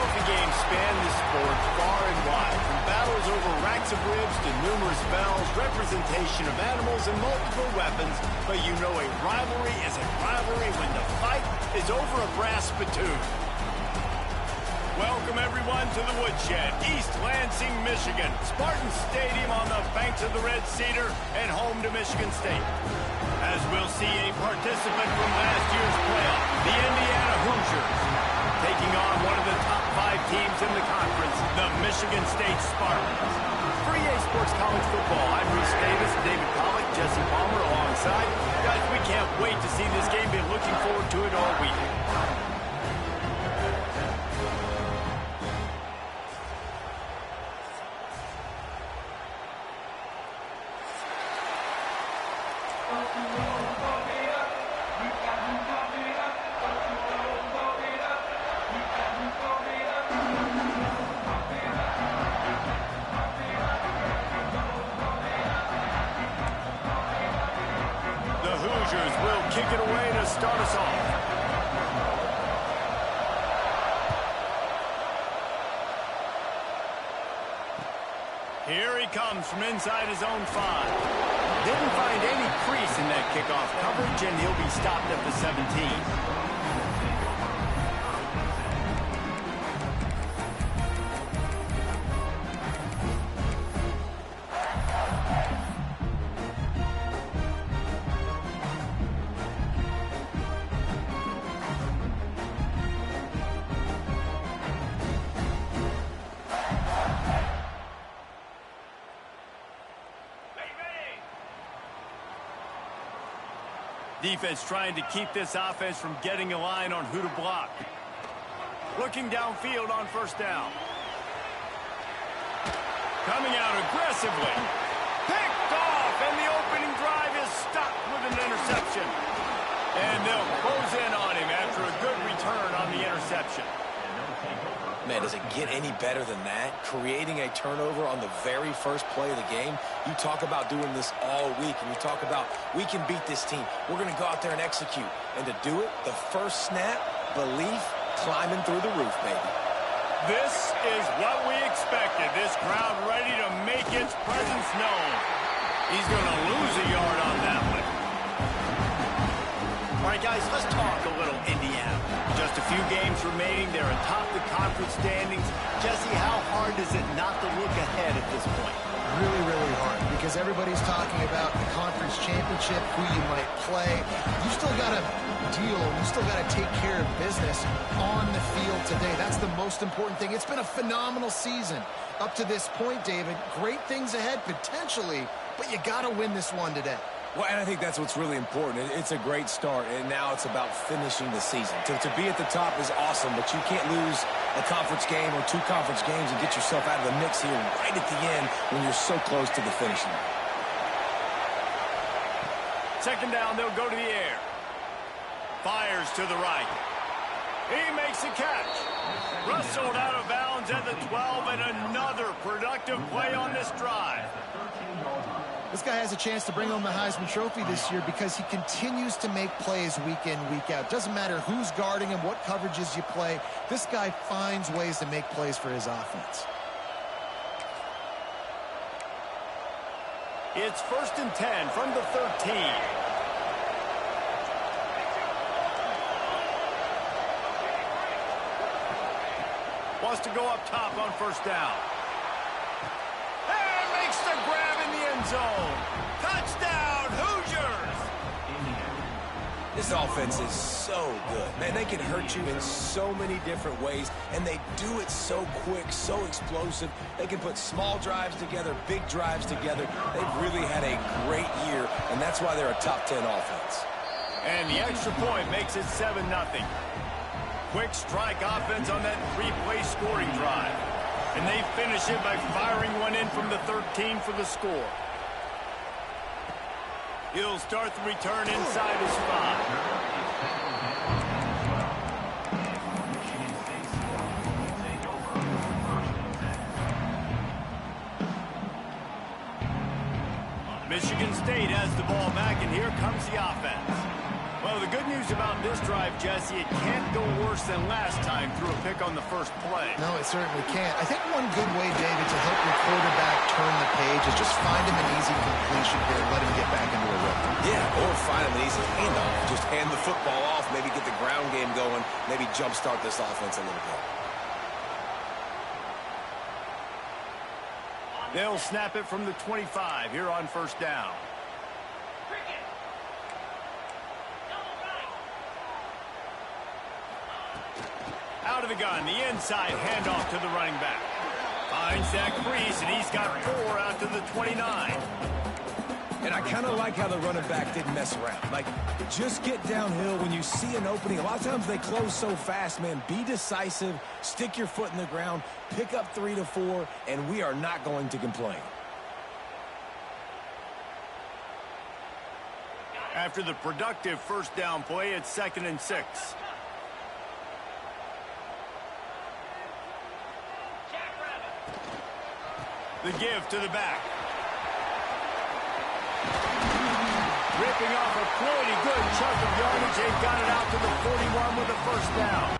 Trophy games span the sport far and wide, from battles over racks of ribs to numerous bells, representation of animals, and multiple weapons. But you know a rivalry is a rivalry when the fight is over a brass spittoon. Welcome, everyone, to the Woodshed, East Lansing, Michigan. Spartan Stadium on the banks of the Red Cedar and home to Michigan State. As we'll see a participant from last year's playoff, the Indiana Hoosiers, taking on one of the top 5 teams in the conference, the Michigan State Spartans. For EA Sports College Football, I'm Reese Davis, David Pollack, Jesse Palmer alongside. Guys, we can't wait to see this game. Been looking forward to it all week. Will kick it away to start us off. Here he comes from inside his own 5. Didn't find any crease in that kickoff coverage, and he'll be stopped at the 17. Defense trying to keep this offense from getting a line on who to block. Looking downfield on first down. Coming out aggressively. Picked off, and the opening drive is stopped with an interception. And they'll close in on him after a good return on the interception. Man, does it get any better than that? Creating a turnover on the very first play of the game. You talk about doing this all week, and you talk about, we can beat this team. We're going to go out there and execute. And to do it, the first snap, belief, climbing through the roof, baby. This is what we expected. This crowd ready to make its presence known. He's going to lose a yard on that one. All right, guys, let's talk a little Indiana. Just a few games remaining. They're atop the conference standings. Jesse, how hard is it not to look ahead at this point? Really, really hard, because everybody's talking about the conference championship, who you might play. You still got to deal. You still got to take care of business on the field today. That's the most important thing. It's been a phenomenal season up to this point, David. Great things ahead, potentially, but you got to win this one today. Well, and I think that's what's really important. It's a great start, and now it's about finishing the season. To be at the top is awesome, but you can't lose a conference game or 2 conference games and get yourself out of the mix here right at the end when you're so close to the finish line. Second down, they'll go to the air. Fires to the right. He makes a catch. Rustled out of bounds at the 12, and another productive play on this drive. This guy has a chance to bring home the Heisman Trophy this year because he continues to make plays week in, week out. Doesn't matter who's guarding him, what coverages you play. This guy finds ways to make plays for his offense. It's 1st and 10 from the 13. Wants to go up top on first down. And makes the grab in the end zone. Touchdown, Hoosiers! This offense is so good. Man, they can hurt you in so many different ways, and they do it so quick, so explosive. They can put small drives together, big drives together. They've really had a great year, and that's why they're a top 10 offense. And the extra point makes it 7-0. Quick strike offense on that 3-play scoring drive. And they finish it by firing one in from the 13 for the score. He'll start the return inside his 5. Michigan State has the ball back, and here comes the offense. Well, the good news about this drive, Jesse, it can't go worse than last time through a pick on the first play. No, it certainly can't. I think one good way, David, to help your quarterback turn the page is just find him an easy completion here and let him get back into a rhythm. Yeah, or find him an easy handoff. Just hand the football off, maybe get the ground game going, maybe jumpstart this offense a little bit. They'll snap it from the 25 here on first down. Out of the gun, the inside handoff to the running back. Finds that crease, and he's got 4 out to the 29. And I kind of like how the running back didn't mess around. Like, just get downhill when you see an opening. A lot of times they close so fast, man. Be decisive, stick your foot in the ground, pick up 3 to 4, and we are not going to complain. After the productive first down play, it's 2nd and 6. The give to the back. Ripping off a pretty good chunk of yardage. They've got it out to the 41 with a first down.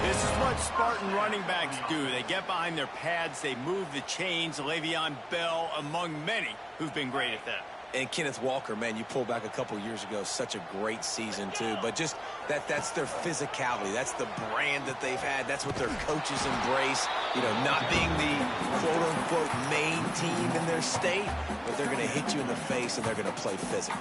This is what Spartan running backs do. They get behind their pads, they move the chains. Le'Veon Bell among many who've been great at that. And Kenneth Walker, man, you pulled back a couple years ago, such a great season too. But just that's their physicality. That's the brand that they've had. That's what their coaches embrace. You know, not being the quote-unquote main team in their state, but they're going to hit you in the face and they're going to play physical.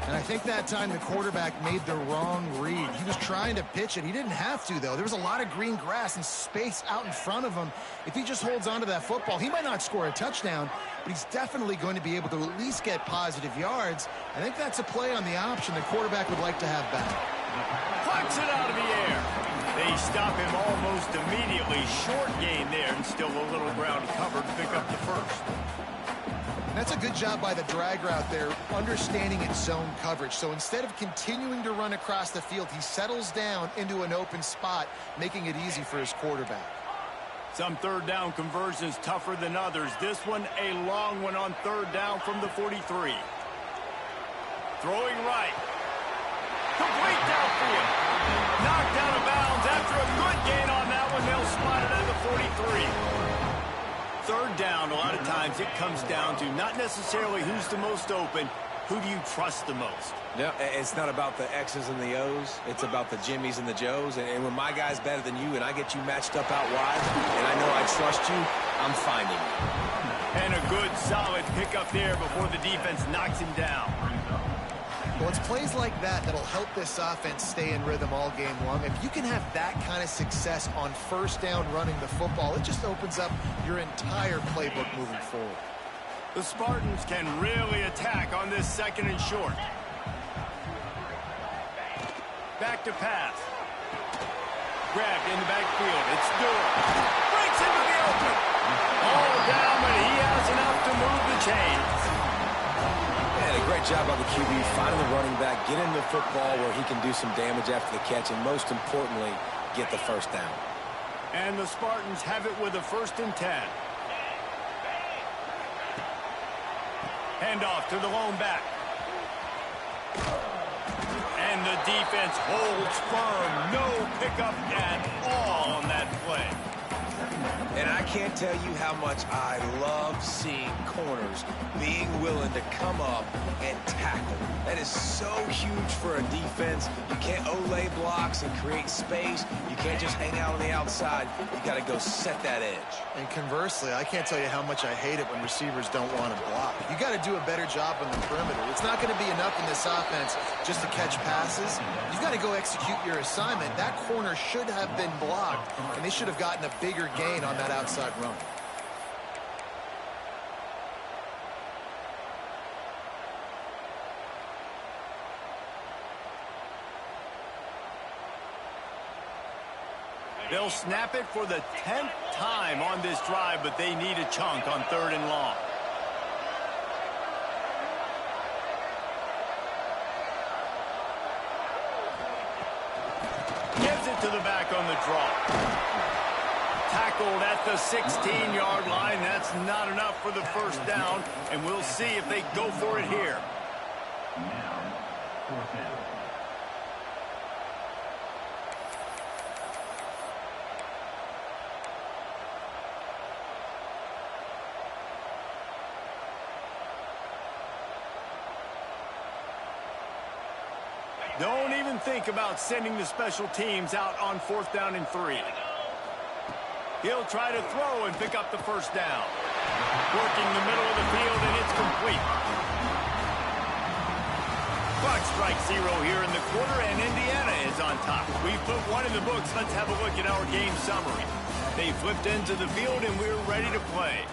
And I think that time the quarterback made the wrong read. He was trying to pitch it. He didn't have to, though. There was a lot of green grass and space out in front of him. If he just holds on to that football, he might not score a touchdown, but he's definitely going to be able to at least get positive yards. I think that's a play on the option the quarterback would like to have back. Plucks it out of the air. They stop him almost immediately. Short gain there, and still a little ground covered to pick up the first. That's a good job by the drag route there, understanding its zone coverage. So instead of continuing to run across the field, he settles down into an open spot, making it easy for his quarterback. Some third down conversions tougher than others. This one, a long one on third down from the 43. Throwing right. Complete downfield. Knocked out of bounds after a good gain on that one. They'll spot it at the 43. Third down, a lot of times it comes down to not necessarily who's the most open, who do you trust the most? Yeah, it's not about the X's and the O's. It's about the Jimmys and the Joes. And when my guy's better than you and I get you matched up out wide and I know I trust you, I'm finding you. And a good, solid pickup there before the defense knocks him down. Well, it's plays like that that'll help this offense stay in rhythm all game long. If you can have that kind of success on first down running the football, it just opens up your entire playbook moving forward. The Spartans can really attack on this 2nd and short. Back to pass. Grabbed in the backfield. It's Stewart. Breaks into the open. All down, but he has enough to move the chains. A great job by the QB, finding the running back, get him the football where he can do some damage after the catch, and most importantly, get the first down. And the Spartans have it with a 1st and 10. Handoff to the lone back. And the defense holds firm. No pickup at all on that play. And I can't tell you how much I love seeing corners being willing to come up and tackle. That is so huge for a defense. You can't olay blocks and create space. You can't just hang out on the outside. You got to go set that edge. And conversely, I can't tell you how much I hate it when receivers don't want to block. You got to do a better job on the perimeter. It's not going to be enough in this offense just to catch passes. You've got to go execute your assignment. That corner should have been blocked, and they should have gotten a bigger gain on that outside run. They'll snap it for the 10th time on this drive, but they need a chunk on 3rd and long. Gives it to the back on the draw. Tackled at the 16-yard line. That's not enough for the first down, and we'll see if they go for it here. Now, 4th down. Don't even think about sending the special teams out on 4th down and 3. He'll try to throw and pick up the first down. Working the middle of the field, and it's complete. Clock strikes 0 here in the quarter, and Indiana is on top. We've put one in the books. Let's have a look at our game summary. They flipped into the field, and we're ready to play.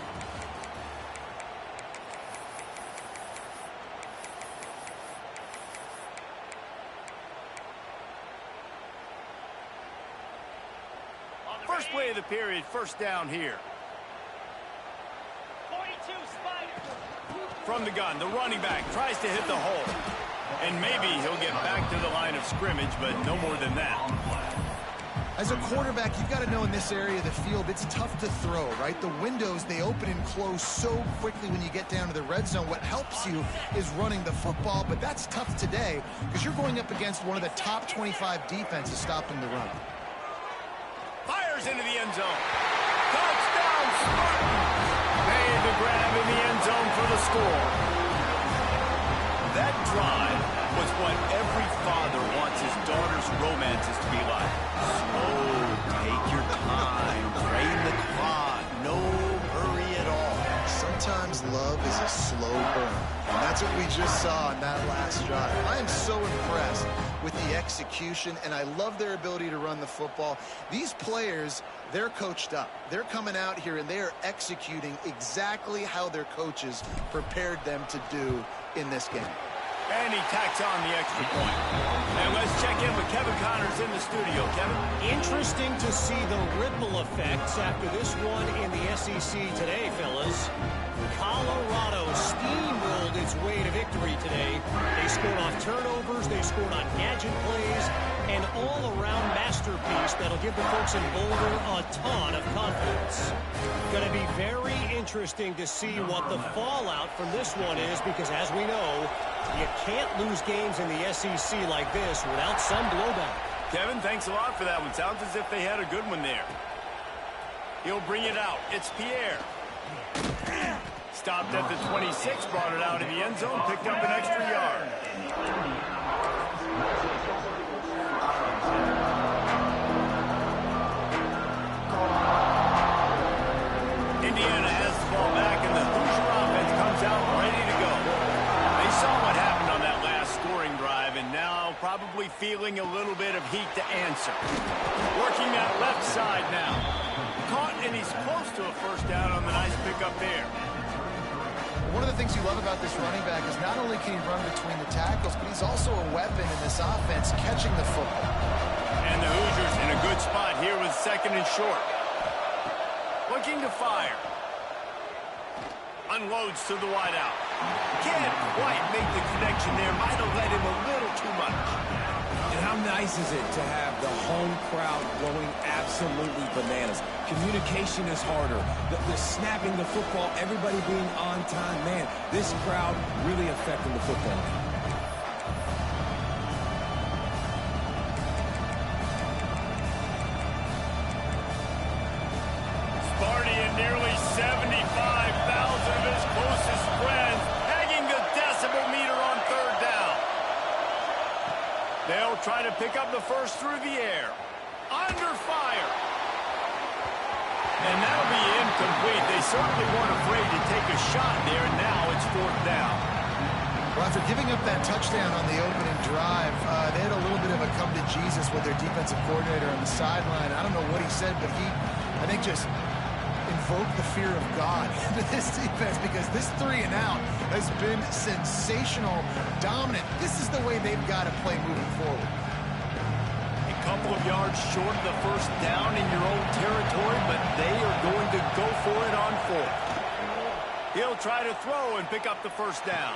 First play of the period, first down here. 42 Spider. From the gun, the running back tries to hit the hole. And maybe he'll get back to the line of scrimmage, but no more than that. As a quarterback, you've got to know in this area of the field, it's tough to throw, right? The windows, they open and close so quickly when you get down to the red zone. What helps you is running the football, but that's tough today because you're going up against one of the top 25 defenses stopping the run. Fires into the end zone. Touchdown, Spartans! Made the grab in the end zone for the score. That drive was what every father wants his daughter's romances to be like. Slow, take your time, drain the clock, no hurry at all. Sometimes love is a slow burn, and that's what we just saw in that last drive. I am so impressed with the execution, and I love their ability to run the football. These players, they're coached up. They're coming out here, and they are executing exactly how their coaches prepared them to do in this game. And he tacks on the extra point. And let's check in with Kevin Connors in the studio. Kevin? Interesting to see the ripple effects after this one in the SEC today, fellas. Colorado steamrolled its way to victory today. They scored off turnovers, they scored on gadget plays, an all-around masterpiece that'll give the folks in Boulder a ton of confidence. Going to be very interesting to see what the fallout from this one is, because as we know, you can't lose games in the SEC like this without some blowback. Kevin, thanks a lot for that one. Sounds as if they had a good one there. He'll bring it out. It's Pierre. Stopped at the 26, brought it out in the end zone, picked up an extra yard. Indiana has the ball back, and the Hoosier offense comes out ready to go. They saw what happened on that last scoring drive, and now probably feeling a little bit of heat to answer. Working that left side now. Caught, and he's close to a first down on the nice pickup there. One of the things you love about this running back is not only can he run between the tackles, but he's also a weapon in this offense, catching the football. And the Hoosiers in a good spot here with 2nd and short. Looking to fire. Unloads to the wideout. Can't quite make the connection there. Might have led him a little too much. And how nice is it to have the home crowd going absolutely bananas? Communication is harder. The snapping the football, everybody being on time. Man, this crowd really affecting the football. Sparty and nearly 75,000 of his closest friends hanging the decibel meter on 3rd down. They'll try to pick up the first through the air. Under fire. And that'll be incomplete. They certainly weren't afraid to take a shot there, and now it's 4th down. Well, after giving up that touchdown on the opening drive, they had a little bit of a come to Jesus with their defensive coordinator on the sideline. I don't know what he said, but he, I think, just invoked the fear of God into this defense, because this 3 and out has been sensational, dominant. This is the way they've got to play moving forward. It couple of yards short of the first down in your own territory, but they are going to go for it on fourth. He'll try to throw and pick up the first down.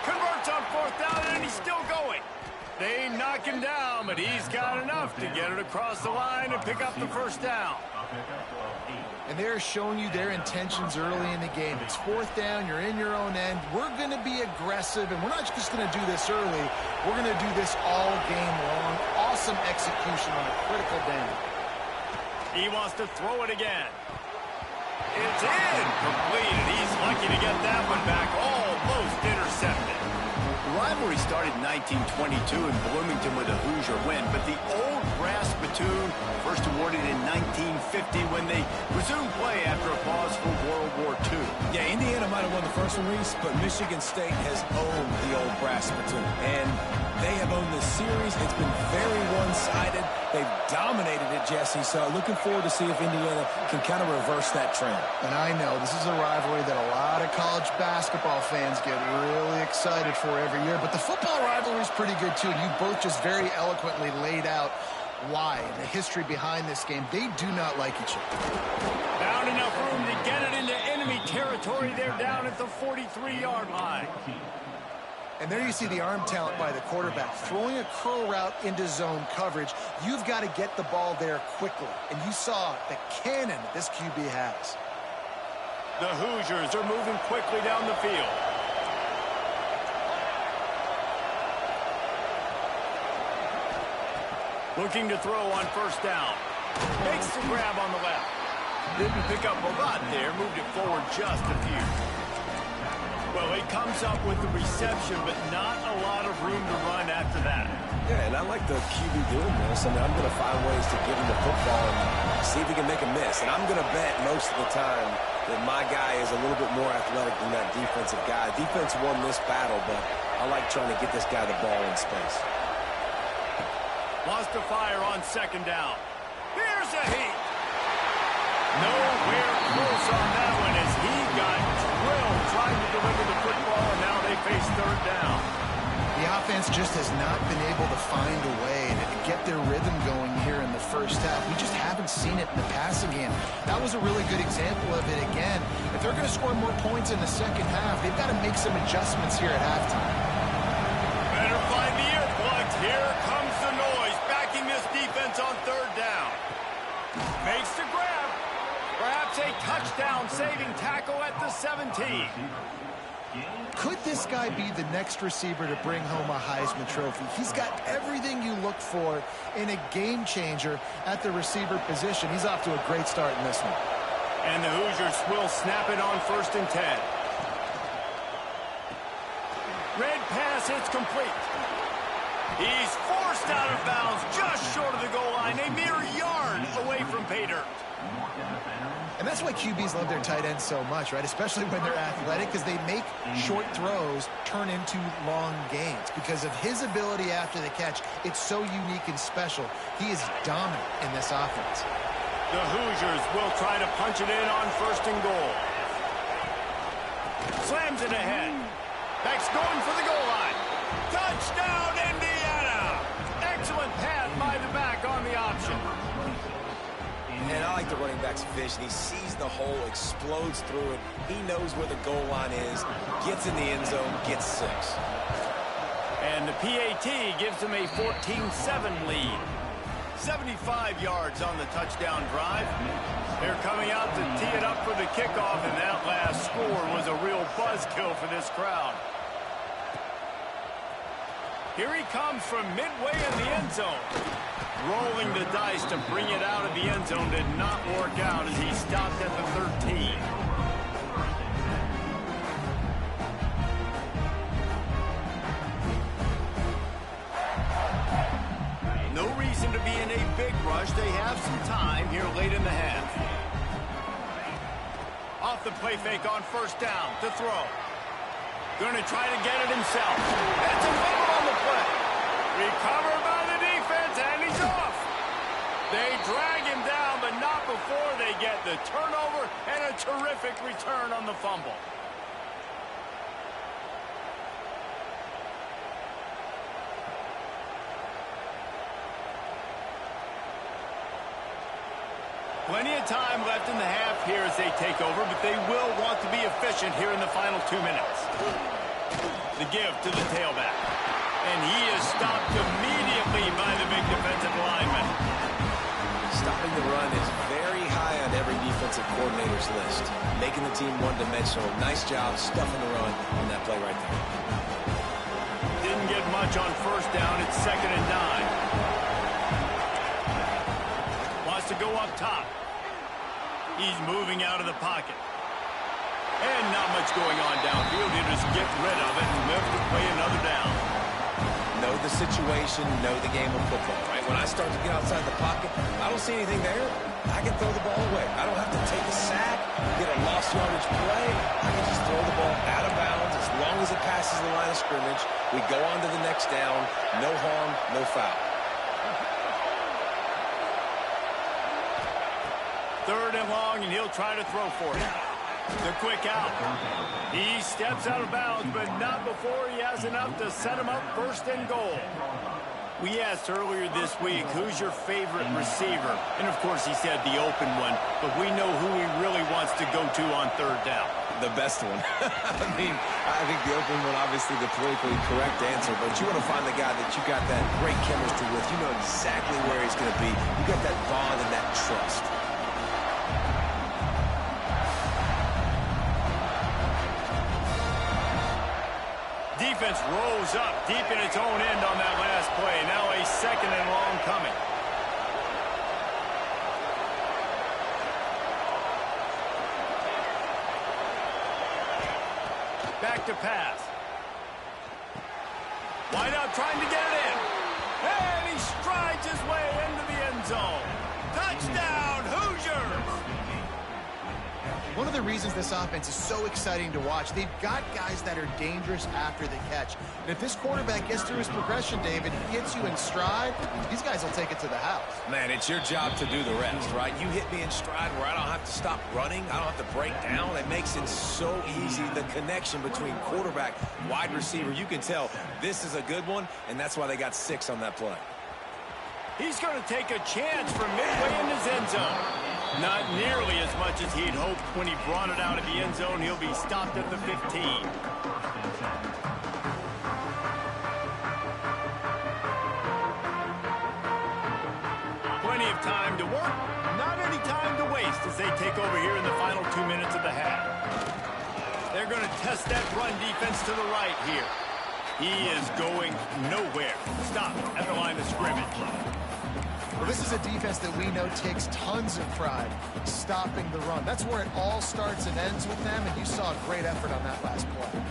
Converts on fourth down, and he's still going. They knock him down, but he's got enough to get it across the line and pick up the first down. And they're showing you their intentions early in the game. It's fourth down, you're in your own end. We're going to be aggressive, and we're not just going to do this early. We're going to do this all game long. Awesome execution on a critical down. He wants to throw it again. It's incomplete. He's lucky to get that one back. Almost intercepted. The rivalry started in 1922 in Bloomington with a Hoosier win, but the old brass spittoon first awarded in 1950 when they resumed play after a pause for World War II. Yeah, Indiana might have won the first one, Reese, but Michigan State has owned the old brass spittoon. And they have owned this series. It's been very one-sided. They've dominated it, Jesse, so looking forward to see if Indiana can kind of reverse that trend. And I know this is a rivalry that a lot of college basketball fans get really excited for every year, but the football rivalry is pretty good too. And you both just very eloquently laid out why, the history behind this game. They do not like each other. Found enough room to get it into enemy territory. They're down at the 43-yard line. And there you see the arm talent by the quarterback. Throwing a curl route into zone coverage, you've got to get the ball there quickly. And you saw the cannon this QB has. The Hoosiers are moving quickly down the field. Looking to throw on first down. Makes the grab on the left. Didn't pick up a lot there. Moved it forward just a few. Well, he comes up with the reception, but not a lot of room to run after that. Yeah, and I like the QB doing this. I mean, I'm going to find ways to give him the football and see if he can make a miss. And I'm going to bet most of the time that my guy is a little bit more athletic than that defensive guy. Defense won this battle, but I like trying to get this guy the ball in space. Wants to fire on second down. Here's a heat. Nowhere close on that one as he got drilled trying to deliver the football, and now they face third down. The offense just has not been able to find a way to get their rhythm going here in the first half. We just haven't seen it in the passing game. That was a really good example of it again. If they're going to score more points in the second half, they've got to make some adjustments here at halftime. Better find the earplugs. Here comes the noise, backing this defense on third down. Makes the grab. Perhaps a touchdown-saving tackle at the 17. Could this guy be the next receiver to bring home a Heisman Trophy? He's got everything you look for in a game changer at the receiver position. He's off to a great start in this one. And the Hoosiers will snap it on 1st and 10. Red pass, it's complete. He's forced out of bounds just short of the goal line, a mere yard away from pay dirt. And that's why QBs love their tight ends so much, right? Especially when they're athletic, because they make short throws turn into long gains. Because of his ability after the catch, it's so unique and special. He is dominant in this offense. The Hoosiers will try to punch it in on 1st and goal. Slams it ahead. Back's going for the goal line. Touchdown, Indiana! Excellent pass by the back on the option. And I like the running back's vision. He sees the hole, explodes through it. He knows where the goal line is, gets in the end zone, gets 6. And the PAT gives him a 14-7 lead. 75 yards on the touchdown drive. They're coming out to tee it up for the kickoff, and that last score was a real buzzkill for this crowd. Here he comes from midway in the end zone. Rolling the dice to bring it out of the end zone did not work out as he stopped at the 13. No reason to be in a big rush. They have some time here late in the half. Off the play fake on 1st down to throw. Going to try to get it himself. It's a foul on the play. Recovered by the defense, and he's off. They drag him down, but not before they get the turnover and a terrific return on the fumble. Plenty of time left in the half here as they take over, but they will want to be efficient here in the final 2 minutes. The give to the tailback. And he is stopped immediately by the big defensive lineman. Stopping the run is very high on every defensive coordinator's list. Making the team one-dimensional. Nice job stuffing the run on that play right there. Didn't get much on first down. It's 2nd and 9. Wants to go up top. He's moving out of the pocket. And not much going on downfield. He'll just get rid of it and live to play another down. Know the situation, know the game of football, right? When I start to get outside the pocket, I don't see anything there. I can throw the ball away. I don't have to take a sack, get a lost yardage play. I can just throw the ball out of bounds as long as it passes the line of scrimmage. We go on to the next down. No harm, no foul. 3rd and long, and he'll try to throw for it. The quick out. He steps out of bounds, but not before he has enough to set him up 1st and goal. We asked earlier this week, who's your favorite receiver? And, of course, he said the open one, but we know who he really wants to go to on 3rd down. The best one. I mean, I think the open one, obviously the politically correct answer, but you want to find the guy that you got that great chemistry with. You know exactly where he's going to be. You got that bond and that trust. Defense rose up deep in its own end on that last play. Now a 2nd and long coming. Back to pass. Wide out trying to get it in. And he strides his way into the end zone. Touchdown, Hoosiers! One of the reasons this offense is so exciting to watch, they've got guys that are dangerous after the catch. And if this quarterback gets through his progression, David, gets you in stride, these guys will take it to the house. Man, it's your job to do the rest, right? You hit me in stride where I don't have to stop running. I don't have to break down. It makes it so easy, the connection between quarterback, wide receiver. You can tell this is a good one, and that's why they got 6 on that play. He's going to take a chance from midway in his end zone. Not nearly as much as he'd hoped when he brought it out of the end zone. He'll be stopped at the 15. Plenty of time to work, not any time to waste as they take over here in the final 2 minutes of the half. They're going to test that run defense to the right here. He is going nowhere. Stop at the line of scrimmage. Well, this is a defense that we know takes tons of pride stopping the run. That's where it all starts and ends with them, and you saw a great effort on that last play.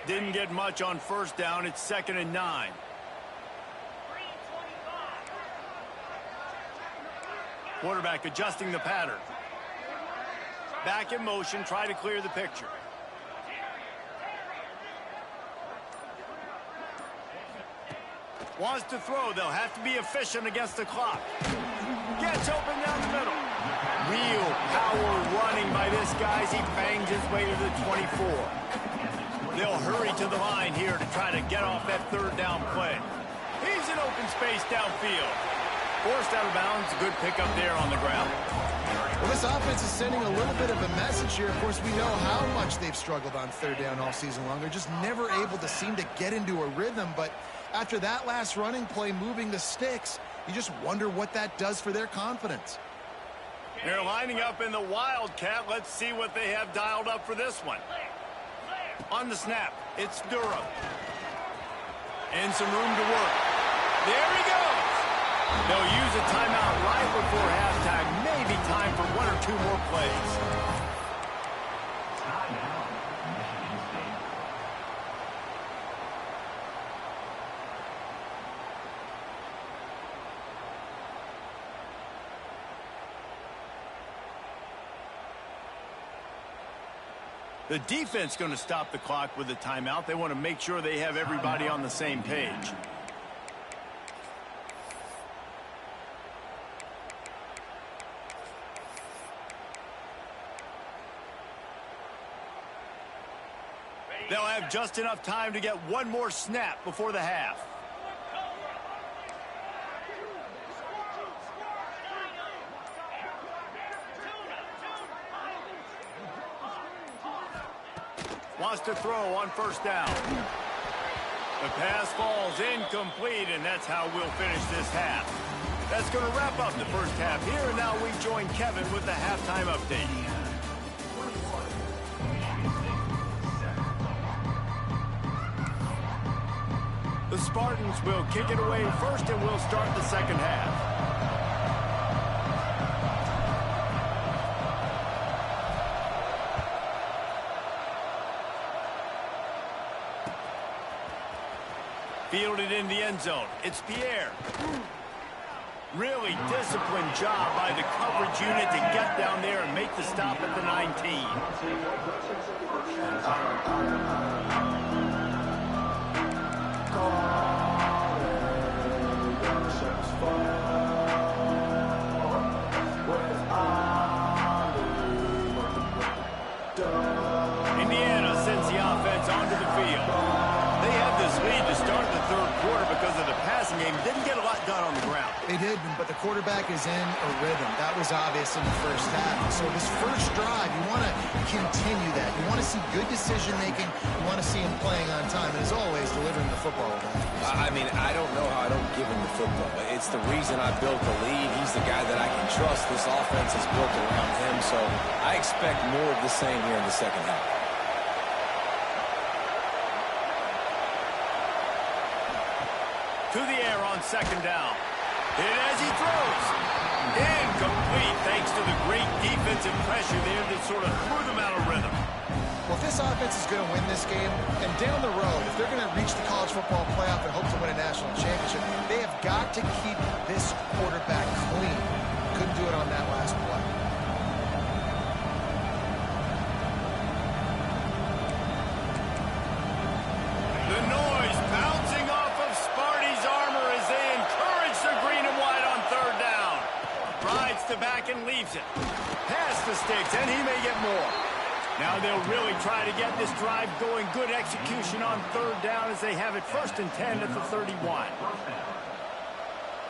Didn't get much on first down. It's 2nd and 9. Quarterback adjusting the pattern. Back in motion, try to clear the picture. Wants to throw. They'll have to be efficient against the clock. Gets open down the middle. Real power running by this guy as he bangs his way to the 24. They'll hurry to the line here to try to get off that 3rd down play. He's in open space downfield. Forced out of bounds. Good pickup there on the ground. Well, this offense is sending a little bit of a message here. Of course, we know how much they've struggled on 3rd down all season long. They're just never able to seem to get into a rhythm. But after that last running play, moving the sticks, you just wonder what that does for their confidence. They're lining up in the Wildcat. Let's see what they have dialed up for this one. On the snap, it's Durham. And some room to work. There he goes. They'll use a timeout right before halftime. Maybe time for 1 or 2 more plays. The defense going to stop the clock with a timeout. They want to make sure they have everybody on the same page. have just enough time to get one more snap before the half. Wants to throw on first down. The pass falls incomplete, and that's how we'll finish this half. That's going to wrap up the first half here, and now we join Kevin with the halftime update. The Spartans will kick it away first, and we'll start the second half. Fielded in the end zone. It's Pierre. Really disciplined job by the coverage unit to get down there and make the stop at the 19. Indiana sends the offense onto the field. They had this lead to start the third quarter because of the passing game. Didn't get a lot done on the ground. They did, but the quarterback is in a rhythm. That was obvious in the first half. So this first drive, you want to continue that. You want to see good decision-making. You want to see him playing on time. And as always, delivering the football. I mean, I don't know how I don't give him the football. It's the reason I built the lead. He's the guy that I can trust. This offense is built around him. So I expect more of the same here in the second half. To the air on second down. Hit as he throws. Incomplete thanks to the great defensive pressure there that sort of threw them out of rhythm. Well, if this offense is going to win this game, and down the road, if they're going to reach the college football playoff and hope to win a national championship, they have got to keep this quarterback clean. Couldn't do it on that last play. The noise bouncing off of Sparty's armor as they encourage the green and white on third down. Rides to back and leaves it. Pass the sticks, and he may get more. Now they'll really try to get this drive going. Good execution on third down as they have it 1st and 10 at the 31.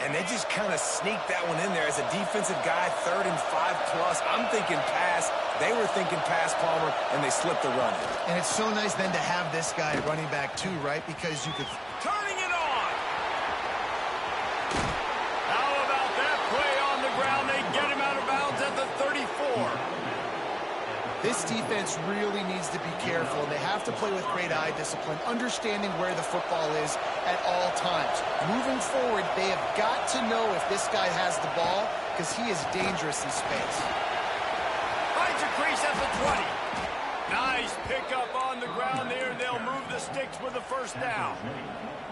And they just kind of sneaked that one in there as a defensive guy, 3rd and 5+. I'm thinking pass. They were thinking pass, Palmer, and they slipped the run. And it's so nice then to have this guy running back too, right? Because you could... Turning it on! How about that play on the ground? They get him out of bounds at the 34. This defense really needs to be careful, and they have to play with great eye discipline, understanding where the football is at all times. Moving forward, they have got to know if this guy has the ball, because he is dangerous in space. Finds a crease at the 20. Nice pickup on the ground there. They'll move the sticks with the first down.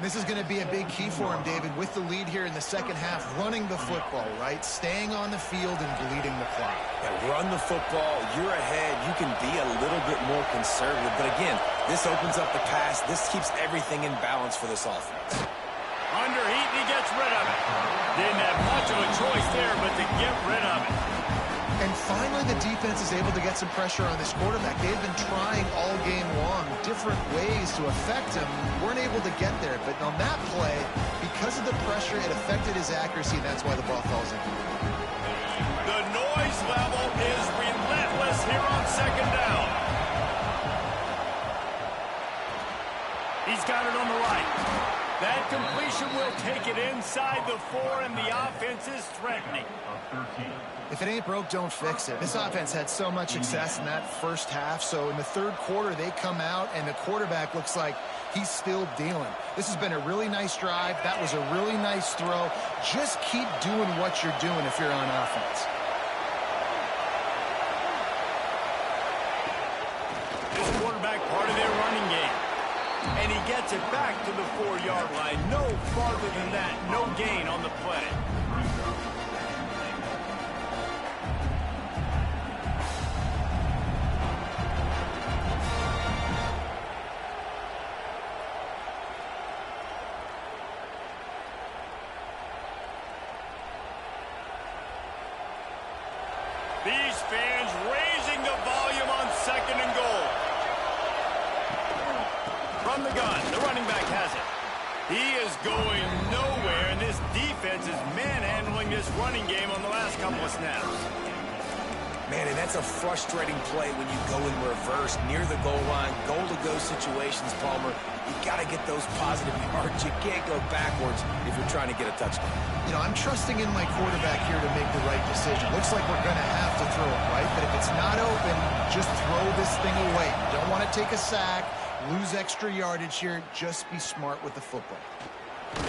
This is going to be a big key for him, David, with the lead here in the second half, running the football, right? Staying on the field and bleeding the clock. Yeah, run the football. You're ahead. You can be a little bit more conservative. But again, this opens up the pass. This keeps everything in balance for this offense. Under heat, and he gets rid of it. Didn't have much of a choice there, but to get rid of it. And finally, the defense is able to get some pressure on this quarterback. They've been trying all game long different ways to affect him. Weren't able to get there. But on that play, because of the pressure, it affected his accuracy, and that's why the ball falls in. The noise level is relentless here on second down. He's got it on the right. That completion will take it inside the 4, and the offense is threatening. If it ain't broke, don't fix it. This offense had so much success in that first half, so in the third quarter, they come out, and the quarterback looks like he's still dealing. This has been a really nice drive. That was a really nice throw. Just keep doing what you're doing if you're on offense. This quarterback part of their running game. And he gets it back to the 4-yard line. No farther than that. No gain on the play. These fans raising the volume on 2nd and goal. From the gun, the running back has it. He is going nowhere, and this defense is manhandling this running game on the last couple of snaps. Man, and that's a frustrating play when you go in reverse near the goal line, goal-to-go situations, Palmer. You got to get those positive yards. You can't go backwards if you're trying to get a touchdown. You know, I'm trusting in my quarterback here to make the right decision. Looks like we're going to have to throw it, right? But if it's not open, just throw this thing away. You don't want to take a sack, lose extra yardage here. Just be smart with the football. And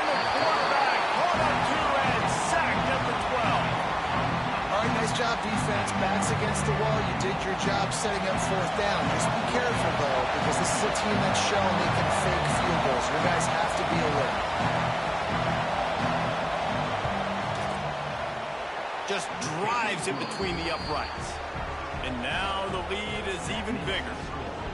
the quarterback caught up to and sacked at the 12. All right, nice job, defense. Backs against the wall. You did your job setting up fourth down. Just be careful, though, because this is a team that's shown they can fake field goals. You guys have to be alert. Just drives it between the uprights. And now the lead is even bigger.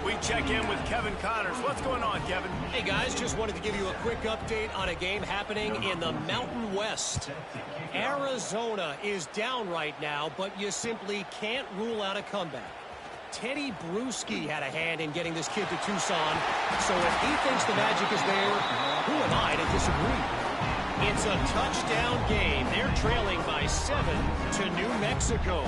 We check in with Kevin Connors. What's going on, Kevin? Hey, guys, just wanted to give you a quick update on a game happening in the Mountain West. Arizona is down right now, but you simply can't rule out a comeback. Teddy Bruschi had a hand in getting this kid to Tucson, so if he thinks the magic is there, who am I to disagree? It's a touchdown game. They're trailing by 7 to New Mexico.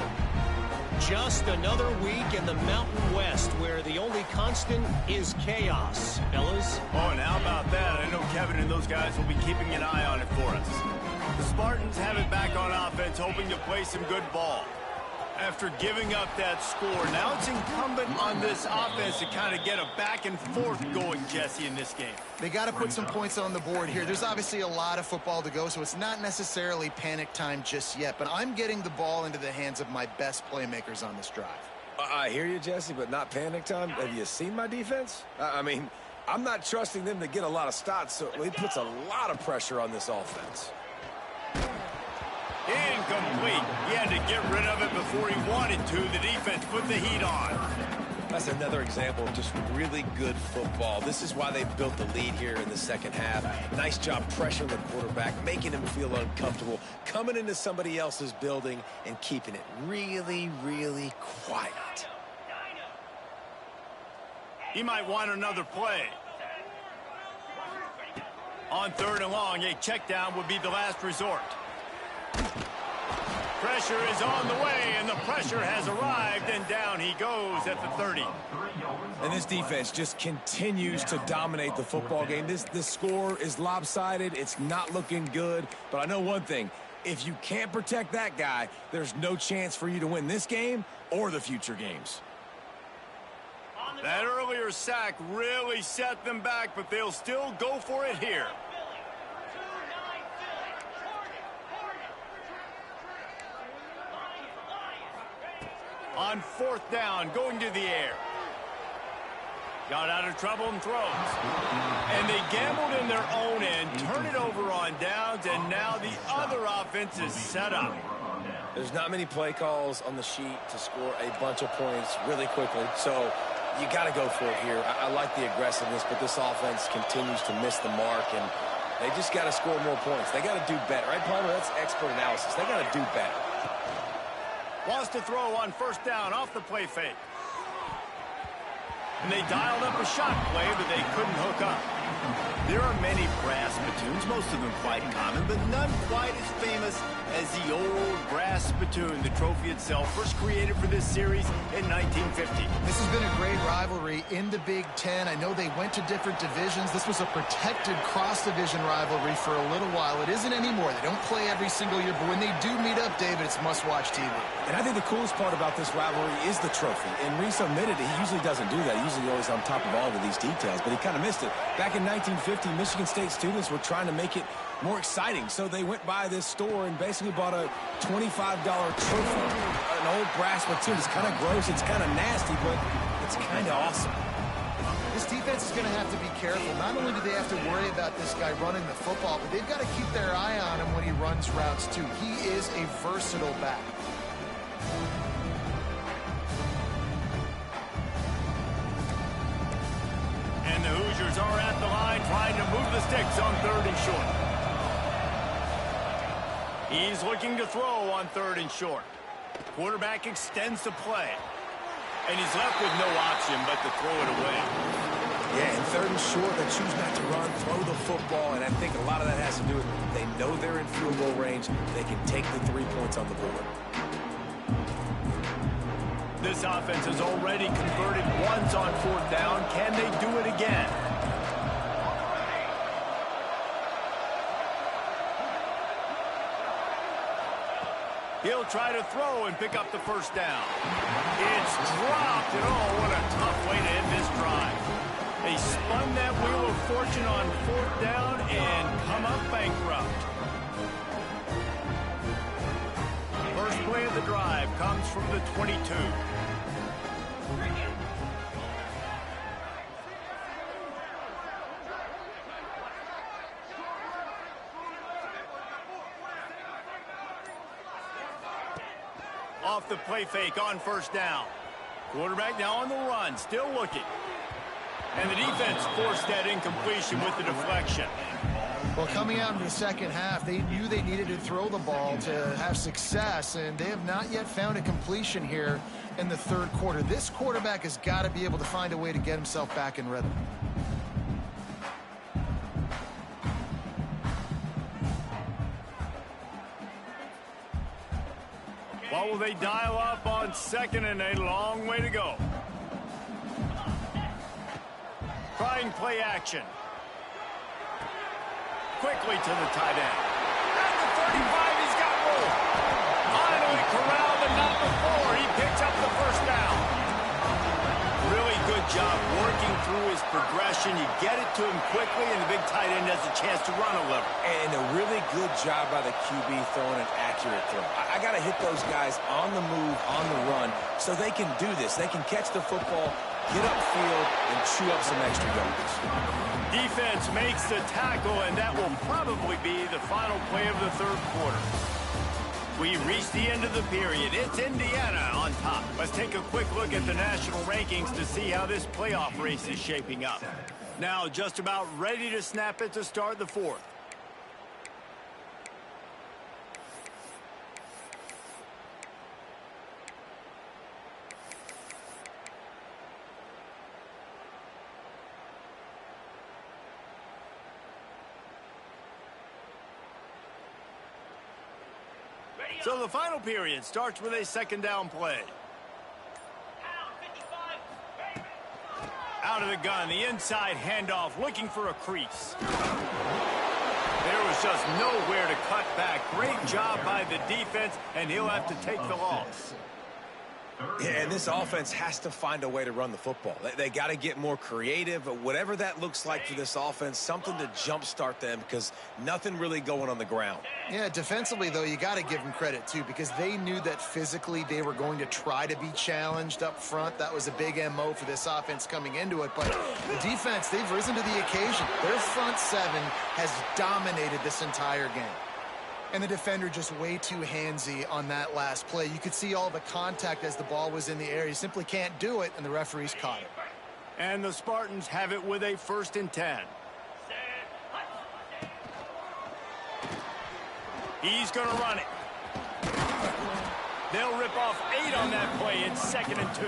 Just another week in the Mountain West where the only constant is chaos, fellas. Oh, and how about that? I know Kevin and those guys will be keeping an eye on it for us. The Spartans have it back on offense, hoping to play some good ball. After giving up that score, now it's incumbent on this offense to kind of get a back and forth going, Jesse, in this game. They got to put some points on the board here. There's obviously a lot of football to go, so it's not necessarily panic time just yet, but I'm getting the ball into the hands of my best playmakers on this drive. I hear you, Jesse, but not panic time. Have you seen my defense? I mean, I'm not trusting them to get a lot of stops, so it puts a lot of pressure on this offense. Incomplete. He had to get rid of it before he wanted to. The defense put the heat on. That's another example of just really good football. This is why they built the lead here in the second half. Nice job pressuring the quarterback, making him feel uncomfortable, coming into somebody else's building and keeping it really, really quiet. He might want another play. On 3rd and long, a check down would be the last resort. Pressure is on the way, and the pressure has arrived, and down he goes at the 30. And this defense just continues to dominate the football game. This score is lopsided. It's not looking good. But I know one thing. If you can't protect that guy, there's no chance for you to win this game or the future games. That earlier sack really set them back, but they'll still go for it here. On 4th down, going to the air. Got out of trouble and throws. And they gambled in their own end, turn it over on downs, and now the other offense is set up. There's not many play calls on the sheet to score a bunch of points really quickly, so you got to go for it here. I like the aggressiveness, but this offense continues to miss the mark, and they just got to score more points. They got to do better, right, Palmer? That's expert analysis. They got to do better. Wants to throw on 1st down off the play fake. And they dialed up a shot play, but they couldn't hook up. There are many brass spittoons, most of them quite common, but none quite as famous as the old brass spittoon, the trophy itself, first created for this series in 1950. This has been a great rivalry in the Big Ten. I know they went to different divisions. This was a protected cross-division rivalry for a little while. It isn't anymore. They don't play every single year, but when they do meet up, David, it's must-watch TV. And I think the coolest part about this rivalry is the trophy. And Reese admitted he usually doesn't do that. He's usually always on top of all of these details, but he kind of missed it. Back in 1950, Michigan State students were trying to make it more exciting, so they went by this store and basically bought a $25 trophy, an old brass spittoon. It's kind of gross, it's kind of nasty, but it's kind of awesome. This defense is going to have to be careful. Not only do they have to worry about this guy running the football, but they've got to keep their eye on him when he runs routes too. He is a versatile back. And the Hoosiers are at the line trying to move the sticks on 3rd and short. He's looking to throw on 3rd and short. Quarterback extends the play. And he's left with no option but to throw it away. 3rd and short, they choose not to run, throw the football, and I think a lot of that has to do with they know they're in field goal range. They can take the 3 points on the board. This offense has already converted once on 4th down. Can they do it again? He'll try to throw and pick up the 1st down. It's dropped, and oh, what a tough way to end this drive. They spun that wheel of fortune on 4th down and come up bankrupt. First play of the drive comes from the 22. Off the play fake on 1st down. Quarterback now on the run, still looking. And the defense forced that incompletion with the deflection. Well, coming out in the second half, they knew they needed to throw the ball to have success, and they have not yet found a completion here in the 3rd quarter. This quarterback has got to be able to find a way to get himself back in rhythm. What will they dial up on 2nd and a long way to go? Trying play action. Quickly to the tight end. At the 35, he's got room. Finally corralled, but not before. He picks up the 1st down. Really good job working through his progression. You get it to him quickly, and the big tight end has a chance to run a little. And a really good job by the QB throwing an accurate throw. I got to hit those guys on the move, on the run, so they can do this. They can catch the football, get upfield, and chew up some extra yards. Defense makes the tackle, and that will probably be the final play of the 3rd quarter. We reach the end of the period. It's Indiana on top. Let's take a quick look at the national rankings to see how this playoff race is shaping up. Now just about ready to snap it to start the 4th. So the final period starts with a 2nd down play. Out of the gun, the inside handoff, looking for a crease. There was just nowhere to cut back. Great job by the defense, and he'll have to take the loss. Yeah, and this offense has to find a way to run the football. They got to get more creative, but whatever that looks like for this offense, something to jumpstart them because nothing really going on the ground. Yeah, defensively, though, you got to give them credit, too, because they knew that physically they were going to try to be challenged up front. That was a big MO for this offense coming into it. But the defense, they've risen to the occasion. Their front 7 has dominated this entire game. And the defender just way too handsy on that last play. You could see all the contact as the ball was in the air. You simply can't do it, and the referees caught it. And the Spartans have it with a 1st and 10. He's going to run it. They'll rip off 8 on that play. It's 2nd and 2.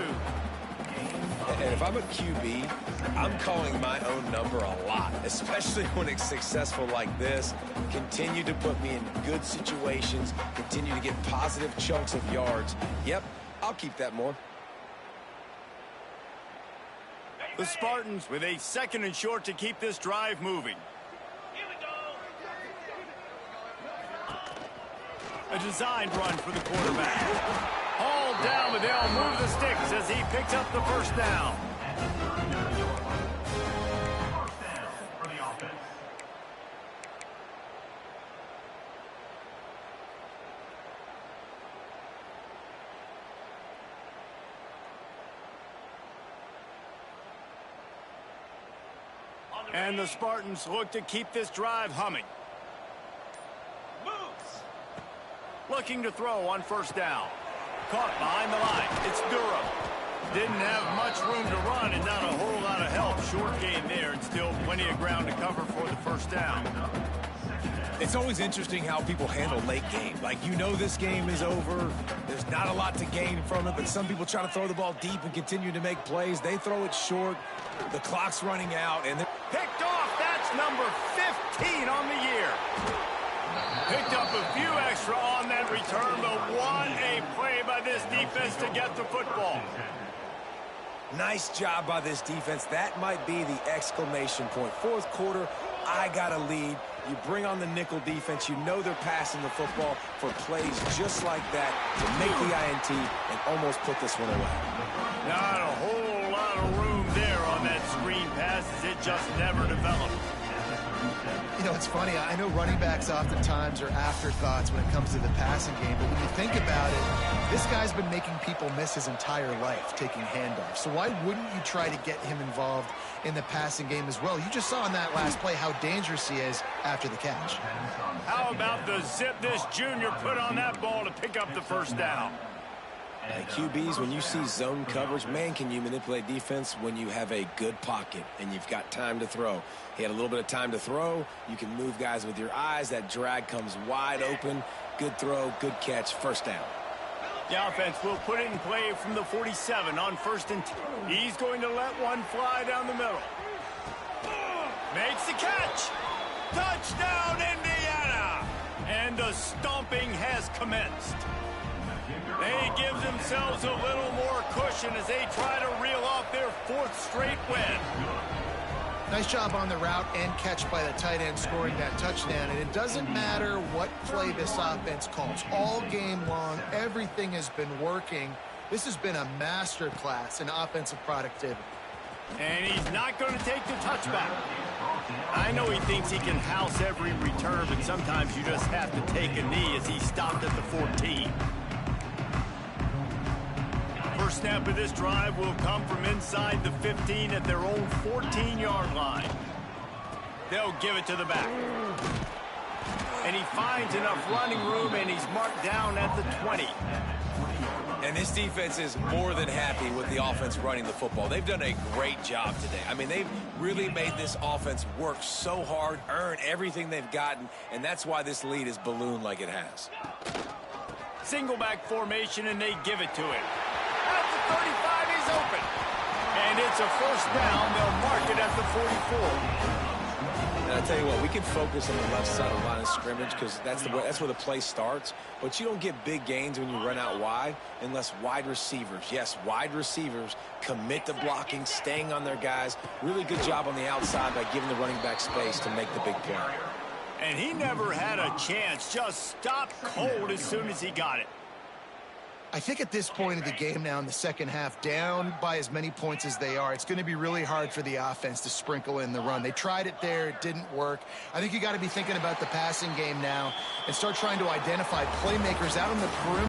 And if I'm a QB, I'm calling my own number a lot, especially when it's successful like this. Continue to put me in good situations, continue to get positive chunks of yards. Yep, I'll keep that more. The Spartans with a 2nd and short to keep this drive moving. A designed run for the quarterback. Hauled down, but they'll move the sticks as he picks up the 1st down. For the offense. And the Spartans look to keep this drive humming. Looking to throw on 1st down. Caught behind the line. It's Durham. Didn't have much room to run and not a whole lot of help. Short gain there and still plenty of ground to cover for the 1st down. It's always interesting how people handle late game. Like, you know this game is over. There's not a lot to gain from it, but some people try to throw the ball deep and continue to make plays. They throw it short. The clock's running out, and they're Picked off. That's number 15 on the year. Picked up a few extra on that return, but what a play by this defense to get the football. Nice job by this defense. That might be the exclamation point. Fourth quarter, I got a lead. You bring on the nickel defense. You know they're passing the football for plays just like that to make the INT and almost put this one away. Not a whole lot of room there on that screen pass as it just never developed. You know, it's funny. I know running backs oftentimes are afterthoughts when it comes to the passing game, but when you think about it, this guy's been making people miss his entire life taking handoffs. So why wouldn't you try to get him involved in the passing game as well? You just saw in that last play how dangerous he is after the catch. How about the zip this junior put on that ball to pick up the first down? QBs, when you see zone coverage, man, can you manipulate defense when you have a good pocket and you've got time to throw. He had a little bit of time to throw. You can move guys with your eyes. That drag comes wide open. Good throw, good catch, first down. The offense will put it in play from the 47 on 1st and 10. He's going to let one fly down the middle. Makes the catch. Touchdown, Indiana. And the stomping has commenced. They give themselves a little more cushion as they try to reel off their 4th straight win. Nice job on the route and catch by the tight end scoring that touchdown. And it doesn't matter what play this offense calls. All game long, everything has been working. This has been a master class in offensive productivity. And he's not going to take the touchback. I know he thinks he can house every return, but sometimes you just have to take a knee as he stopped at the 14. First snap of this drive will come from inside the 15 at their own 14-yard line. They'll give it to the back. And he finds enough running room, and he's marked down at the 20. And this defense is more than happy with the offense running the football. They've done a great job today. I mean, they've really made this offense work so hard, earn everything they've gotten, and that's why this lead is ballooned like it has. Single back formation, and they give it to him. At the 35, he's open. And it's a first down. They'll mark it at the 44. And I tell you what, we can focus on the left side of the line of scrimmage because that's where the play starts. But you don't get big gains when you run out wide unless wide receivers, yes, wide receivers commit to blocking, staying on their guys. Really good job on the outside by giving the running back space to make the big play. And he never had a chance. Just stopped cold as soon as he got it. I think at this point of the game now in the second half, down by as many points as they are, it's going to be really hard for the offense to sprinkle in the run. They tried it there. It didn't work. I think you got to be thinking about the passing game now and start trying to identify playmakers out on the perimeter.